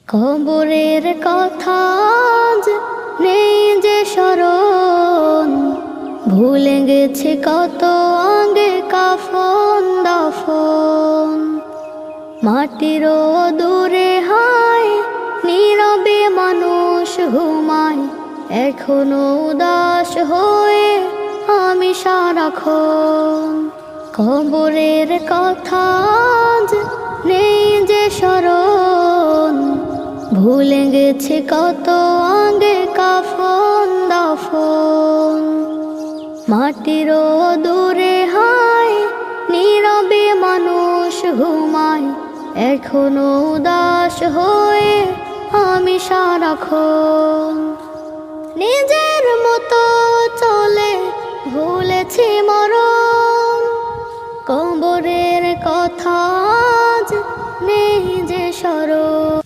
কবরের কথা আজ নেই যে স্মরণ, ভুলে গেছে কত আগে কাফন দাফন। মাটিরও দূরে হায় নীরবে মানুষ ঘুমায়, এখনো উদাস হয়ে আমি সারাক্ষণ। কবরের কথা আজ নেই যে স্মরণ, ভুলে গেছে কত আগে কাফন দাফন। মাটিরও দূরে হায় নীরবে মানুষ ঘুমায়, এখনো উদাস হয়ে আমি সারাক্ষণ। নিজের মতো চলে ভুলেছি মরণ, কবরের কথা আজ নেই যে স্মরণ।